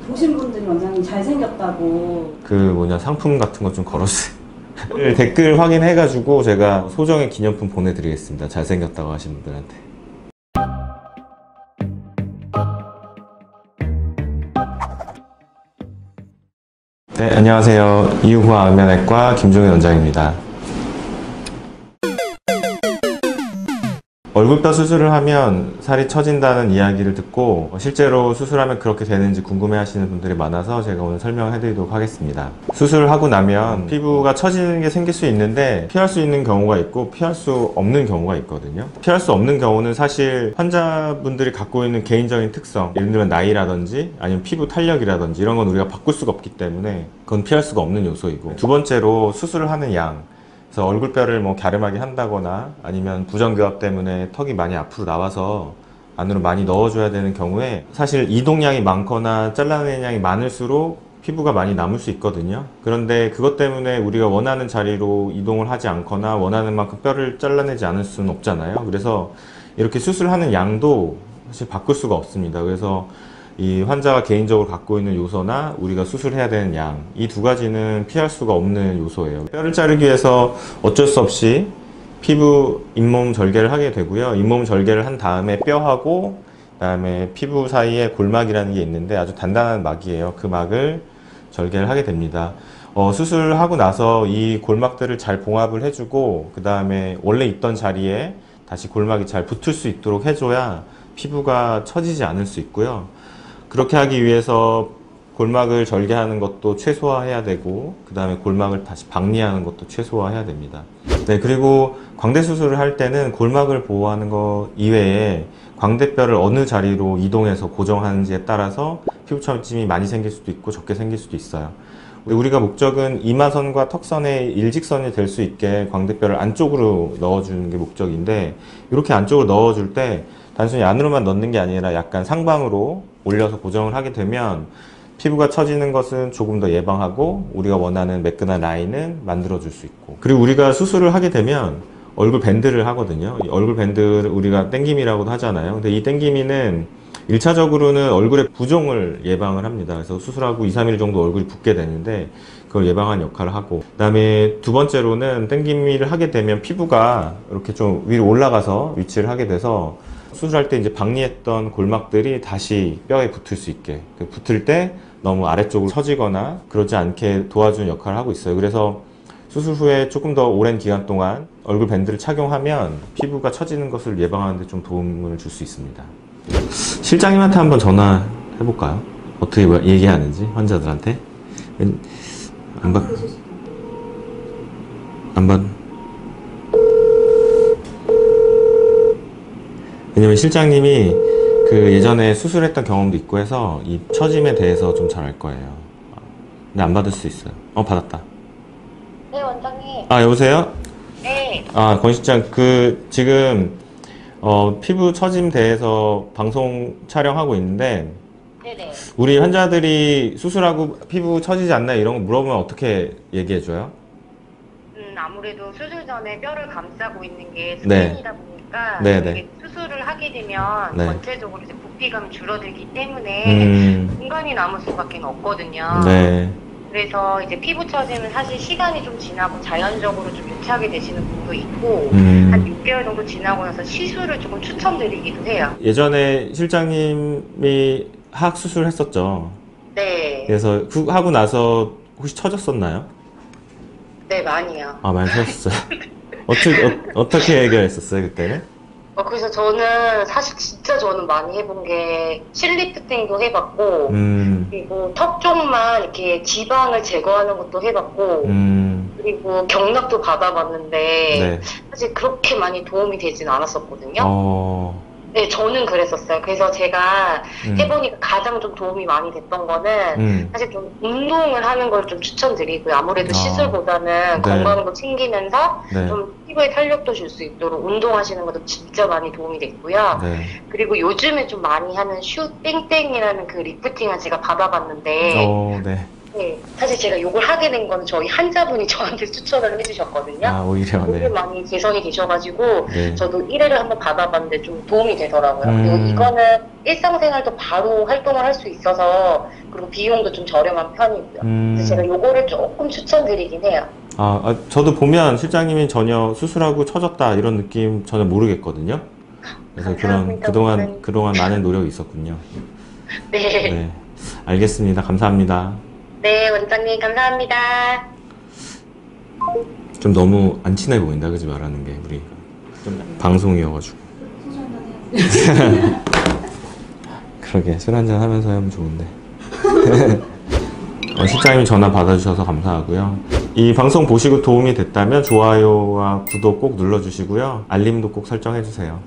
보신 분들이 원장님 잘생겼다고. 그 뭐냐 상품 같은 거 좀 걸어주세요. 댓글 확인해가지고 제가 소정의 기념품 보내드리겠습니다. 잘생겼다고 하신 분들한테. 네, 안녕하세요. 이유화 안면외과 김종현 원장입니다. 얼굴뼈 수술을 하면 살이 처진다는 이야기를 듣고 실제로 수술하면 그렇게 되는지 궁금해 하시는 분들이 많아서 제가 오늘 설명해 드리도록 하겠습니다. 수술을 하고 나면 피부가 처지는 게 생길 수 있는데 피할 수 있는 경우가 있고 피할 수 없는 경우가 있거든요. 피할 수 없는 경우는 사실 환자분들이 갖고 있는 개인적인 특성, 예를 들면 나이라든지 아니면 피부 탄력이라든지 이런 건 우리가 바꿀 수가 없기 때문에 그건 피할 수가 없는 요소이고, 두 번째로 수술을 하는 양, 그래서 얼굴뼈를 뭐 갸름하게 한다거나 아니면 부정교합 때문에 턱이 많이 앞으로 나와서 안으로 많이 넣어줘야 되는 경우에 사실 이동량이 많거나 잘라내는 양이 많을수록 피부가 많이 남을 수 있거든요. 그런데 그것 때문에 우리가 원하는 자리로 이동을 하지 않거나 원하는 만큼 뼈를 잘라내지 않을 수는 없잖아요. 그래서 이렇게 수술하는 양도 사실 바꿀 수가 없습니다. 그래서 이 환자가 개인적으로 갖고 있는 요소나 우리가 수술해야 되는 양, 이 두 가지는 피할 수가 없는 요소예요. 뼈를 자르기 위해서 어쩔 수 없이 피부 잇몸 절개를 하게 되고요. 잇몸 절개를 한 다음에 뼈하고 그다음에 피부 사이에 골막이라는 게 있는데 아주 단단한 막이에요. 그 막을 절개를 하게 됩니다. 수술하고 나서 이 골막들을 잘 봉합을 해주고 그 다음에 원래 있던 자리에 다시 골막이 잘 붙을 수 있도록 해줘야 피부가 처지지 않을 수 있고요. 그렇게 하기 위해서 골막을 절개하는 것도 최소화해야 되고 그 다음에 골막을 다시 박리하는 것도 최소화해야 됩니다. 네, 그리고 광대 수술을 할 때는 골막을 보호하는 것 이외에 광대뼈를 어느 자리로 이동해서 고정하는지에 따라서 피부 처짐이 많이 생길 수도 있고 적게 생길 수도 있어요. 우리가 목적은 이마선과 턱선의 일직선이 될 수 있게 광대뼈를 안쪽으로 넣어주는 게 목적인데, 이렇게 안쪽으로 넣어줄 때 단순히 안으로만 넣는 게 아니라 약간 상방으로 올려서 고정을 하게 되면 피부가 처지는 것은 조금 더 예방하고 우리가 원하는 매끈한 라인은 만들어줄 수 있고, 그리고 우리가 수술을 하게 되면 얼굴 밴드를 하거든요. 이 얼굴 밴드를 우리가 땡기미라고도 하잖아요. 근데 이 땡기미는 1차적으로는 얼굴의 부종을 예방을 합니다. 그래서 수술하고 2, 3일 정도 얼굴이 붓게 되는데 그걸 예방하는 역할을 하고, 그 다음에 두 번째로는 땡기미를 하게 되면 피부가 이렇게 좀 위로 올라가서 위치를 하게 돼서 수술할 때 이제 박리했던 골막들이 다시 뼈에 붙을 수 있게, 붙을 때 너무 아래쪽으로 처지거나 그러지 않게 도와주는 역할을 하고 있어요. 그래서 수술 후에 조금 더 오랜 기간 동안 얼굴 밴드를 착용하면 피부가 처지는 것을 예방하는 데 좀 도움을 줄 수 있습니다. 실장님한테 한번 전화해볼까요? 어떻게 얘기하는지 환자들한테. 안 받. 왜냐면 실장님이 그 예전에 수술했던 경험도 있고 해서 이 처짐에 대해서 좀 잘 알 거예요. 근데 안 받을 수 있어요. 받았다. 네, 원장님. 여보세요? 네. 권 실장, 지금 피부 처짐 대해서 방송 촬영하고 있는데, 네네. 우리 환자들이 수술하고 피부 처지지 않나 이런 거 물어보면 어떻게 얘기해줘요? 아무래도 수술 전에 뼈를 감싸고 있는 게 네. 스킨이다 보니까 네네. 이게 수술을 하게 되면 네. 전체적으로 이제 부피감이 줄어들기 때문에 공간이 남을 수밖에 없거든요. 네. 그래서 이제 피부 처짐은 사실 시간이 좀 지나고 자연적으로 좀 유착이 되시는 분도 있고 한 6개월 정도 지나고 나서 시술을 조금 추천드리기도 해요. 예전에 실장님이 하악 수술 했었죠. 네. 그래서 하고 나서 혹시 처졌었나요? 네, 많이요. 많이 처졌어요. 어떻게 해결했었어요, 그때는? 그래서 저는 사실 진짜 저는 많이 해본 게 실리프팅도 해봤고 그리고 턱 쪽만 이렇게 지방을 제거하는 것도 해봤고 그리고 경락도 받아봤는데 네. 사실 그렇게 많이 도움이 되진 않았었거든요. 네, 저는 그랬었어요. 그래서 제가 해보니까 가장 좀 도움이 많이 됐던 거는 사실 좀 운동을 하는 걸 좀 추천드리고요. 아무래도 시술보다는 네. 건강도 챙기면서 네. 좀 피부에 탄력도 줄 수 있도록 운동하시는 것도 진짜 많이 도움이 됐고요. 네. 그리고 요즘에 좀 많이 하는 슈 땡땡이라는 그 리프팅을 제가 받아봤는데 네. 네, 사실 제가 욕을 하게 된 건 저희 환자분이 저한테 추천을 해주셨거든요. 아, 오히려, 되게 네. 많이 개선이 되셔가지고 네. 저도 1회를 한번 받아봤는데 좀 도움이 되더라고요. 그리고 이거는 일상생활도 바로 활동을 할 수 있어서 그리고 비용도 좀 저렴한 편이고요. 그래서 제가 요거를 조금 추천드리긴 해요. 저도 보면 실장님이 전혀 수술하고 처졌다 이런 느낌 전혀 모르겠거든요. 그래서 그동안 많은 노력이 있었군요. 네. 네. 알겠습니다. 감사합니다. 네, 원장님 감사합니다. 좀 너무 안 친해 보인다, 그지? 말하는 게 우리 좀 방송이어가지고. 소주 한잔 해야지. 그러게 술 한잔 하면서 하면 좋은데. 실장님이 전화 받아주셔서 감사하고요. 이 방송 보시고 도움이 됐다면 좋아요와 구독 꼭 눌러주시고요. 알림도 꼭 설정해주세요.